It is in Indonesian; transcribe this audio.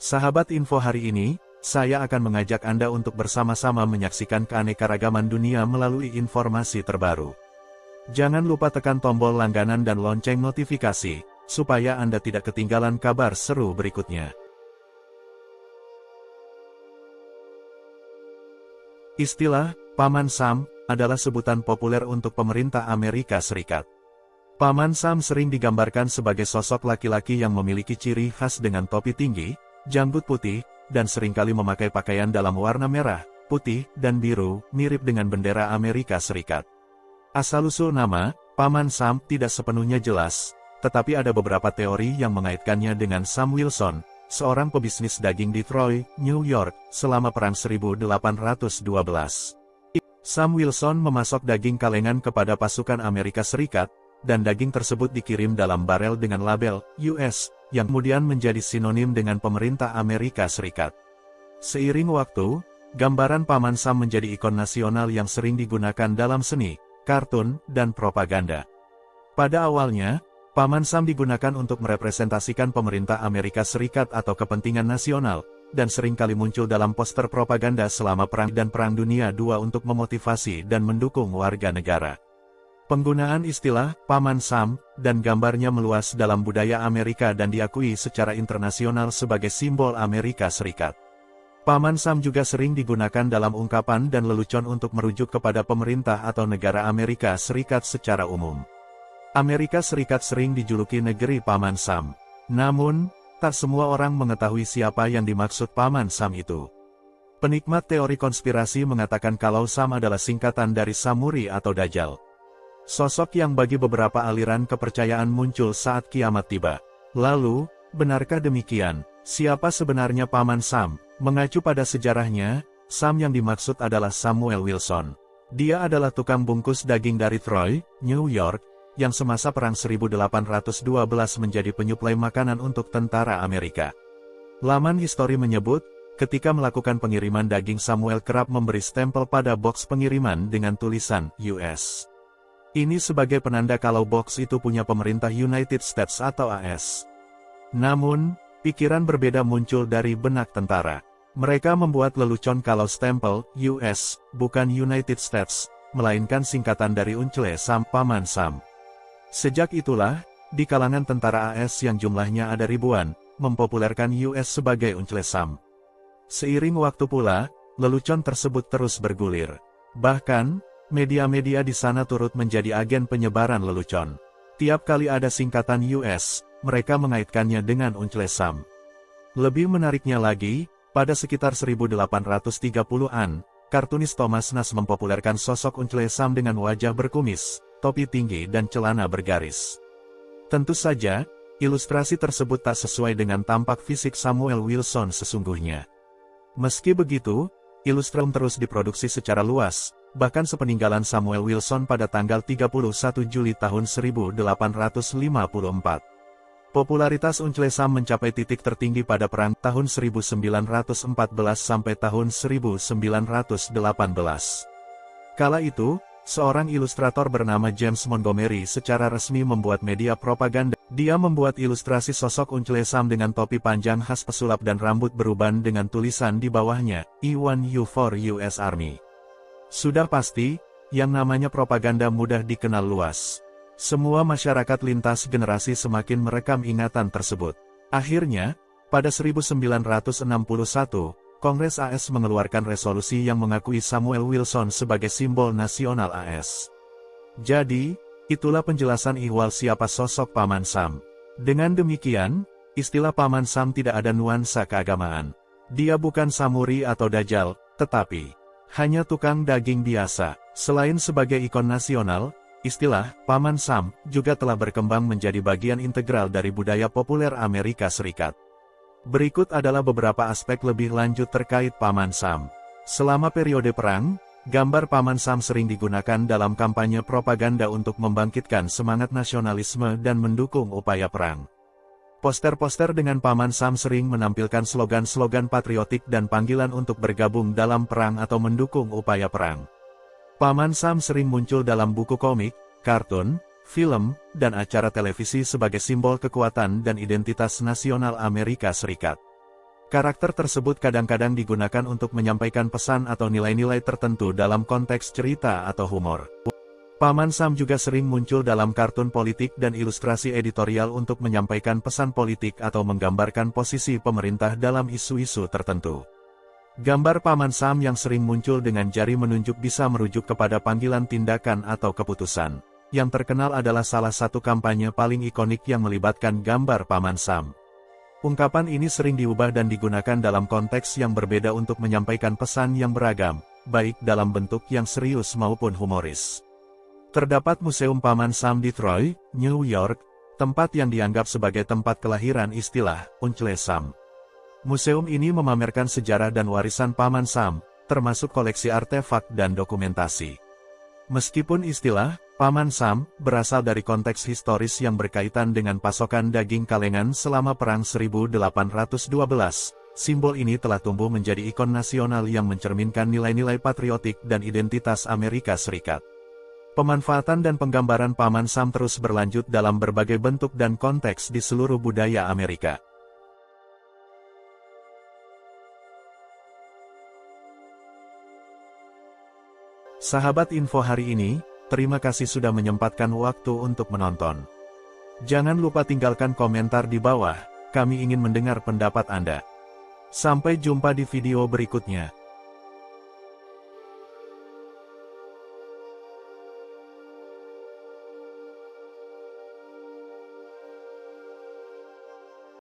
Sahabat info hari ini, saya akan mengajak Anda untuk bersama-sama menyaksikan keanekaragaman dunia melalui informasi terbaru. Jangan lupa tekan tombol langganan dan lonceng notifikasi, supaya Anda tidak ketinggalan kabar seru berikutnya. Istilah Paman Sam adalah sebutan populer untuk pemerintah Amerika Serikat. Paman Sam sering digambarkan sebagai sosok laki-laki yang memiliki ciri khas dengan topi tinggi, janggut putih, dan seringkali memakai pakaian dalam warna merah, putih, dan biru, mirip dengan bendera Amerika Serikat. Asal-usul nama, Paman Sam tidak sepenuhnya jelas, tetapi ada beberapa teori yang mengaitkannya dengan Sam Wilson, seorang pebisnis daging di Troy, New York, selama Perang 1812. Sam Wilson memasok daging kalengan kepada pasukan Amerika Serikat, dan daging tersebut dikirim dalam barel dengan label US, yang kemudian menjadi sinonim dengan pemerintah Amerika Serikat. Seiring waktu, gambaran Paman Sam menjadi ikon nasional yang sering digunakan dalam seni, kartun, dan propaganda. Pada awalnya, Paman Sam digunakan untuk merepresentasikan pemerintah Amerika Serikat atau kepentingan nasional, dan seringkali muncul dalam poster propaganda selama Perang dan Perang Dunia II untuk memotivasi dan mendukung warga negara. Penggunaan istilah Paman Sam dan gambarnya meluas dalam budaya Amerika dan diakui secara internasional sebagai simbol Amerika Serikat. Paman Sam juga sering digunakan dalam ungkapan dan lelucon untuk merujuk kepada pemerintah atau negara Amerika Serikat secara umum. Amerika Serikat sering dijuluki negeri Paman Sam. Namun, tak semua orang mengetahui siapa yang dimaksud Paman Sam itu. Penikmat teori konspirasi mengatakan kalau Sam adalah singkatan dari Samuri atau Dajjal. Sosok yang bagi beberapa aliran kepercayaan muncul saat kiamat tiba. Lalu, benarkah demikian? Siapa sebenarnya Paman Sam? Mengacu pada sejarahnya, Sam yang dimaksud adalah Samuel Wilson. Dia adalah tukang bungkus daging dari Troy, New York, yang semasa Perang 1812 menjadi penyuplai makanan untuk tentara Amerika. Laman histori menyebut, ketika melakukan pengiriman daging Samuel kerap memberi stempel pada box pengiriman dengan tulisan US. Ini sebagai penanda kalau box itu punya pemerintah United States atau AS. Namun, pikiran berbeda muncul dari benak tentara. Mereka membuat lelucon kalau stempel US bukan United States, melainkan singkatan dari Uncle Sam, Paman Sam. Sejak itulah, di kalangan tentara AS yang jumlahnya ada ribuan, mempopulerkan US sebagai Uncle Sam. Seiring waktu pula, lelucon tersebut terus bergulir. Bahkan, media-media di sana turut menjadi agen penyebaran lelucon. Tiap kali ada singkatan US, mereka mengaitkannya dengan Uncle Sam. Lebih menariknya lagi, pada sekitar 1830-an, kartunis Thomas Nast mempopulerkan sosok Uncle Sam dengan wajah berkumis, topi tinggi dan celana bergaris. Tentu saja, ilustrasi tersebut tak sesuai dengan tampak fisik Samuel Wilson sesungguhnya. Meski begitu, ilustrasi terus diproduksi secara luas, bahkan sepeninggalan Samuel Wilson pada tanggal 31 Juli tahun 1854. Popularitas Uncle Sam mencapai titik tertinggi pada Perang tahun 1914 sampai tahun 1918. Kala itu, seorang ilustrator bernama James Montgomery secara resmi membuat media propaganda. Dia membuat ilustrasi sosok Uncle Sam dengan topi panjang khas pesulap dan rambut beruban dengan tulisan di bawahnya, E1U for US Army. Sudah pasti, yang namanya propaganda mudah dikenal luas. Semua masyarakat lintas generasi semakin merekam ingatan tersebut. Akhirnya, pada 1961, Kongres AS mengeluarkan resolusi yang mengakui Samuel Wilson sebagai simbol nasional AS. Jadi, itulah penjelasan ihwal siapa sosok Paman Sam. Dengan demikian, istilah Paman Sam tidak ada nuansa keagamaan. Dia bukan Samuri atau Dajjal, tetapi hanya tukang daging biasa. Selain sebagai ikon nasional, istilah Paman Sam juga telah berkembang menjadi bagian integral dari budaya populer Amerika Serikat. Berikut adalah beberapa aspek lebih lanjut terkait Paman Sam. Selama periode perang, gambar Paman Sam sering digunakan dalam kampanye propaganda untuk membangkitkan semangat nasionalisme dan mendukung upaya perang. Poster-poster dengan Paman Sam sering menampilkan slogan-slogan patriotik dan panggilan untuk bergabung dalam perang atau mendukung upaya perang. Paman Sam sering muncul dalam buku komik, kartun, film, dan acara televisi sebagai simbol kekuatan dan identitas nasional Amerika Serikat. Karakter tersebut kadang-kadang digunakan untuk menyampaikan pesan atau nilai-nilai tertentu dalam konteks cerita atau humor. Paman Sam juga sering muncul dalam kartun politik dan ilustrasi editorial untuk menyampaikan pesan politik atau menggambarkan posisi pemerintah dalam isu-isu tertentu. Gambar Paman Sam yang sering muncul dengan jari menunjuk bisa merujuk kepada panggilan tindakan atau keputusan. Yang terkenal adalah salah satu kampanye paling ikonik yang melibatkan gambar Paman Sam. Ungkapan ini sering diubah dan digunakan dalam konteks yang berbeda untuk menyampaikan pesan yang beragam, baik dalam bentuk yang serius maupun humoris. Terdapat Museum Paman Sam di Troy, New York, tempat yang dianggap sebagai tempat kelahiran istilah Uncle Sam. Museum ini memamerkan sejarah dan warisan Paman Sam, termasuk koleksi artefak dan dokumentasi. Meskipun istilah Paman Sam berasal dari konteks historis yang berkaitan dengan pasokan daging kalengan selama Perang 1812, simbol ini telah tumbuh menjadi ikon nasional yang mencerminkan nilai-nilai patriotik dan identitas Amerika Serikat. Pemanfaatan dan penggambaran Paman Sam terus berlanjut dalam berbagai bentuk dan konteks di seluruh budaya Amerika. Sahabat info hari ini, terima kasih sudah menyempatkan waktu untuk menonton. Jangan lupa tinggalkan komentar di bawah, kami ingin mendengar pendapat Anda. Sampai jumpa di video berikutnya.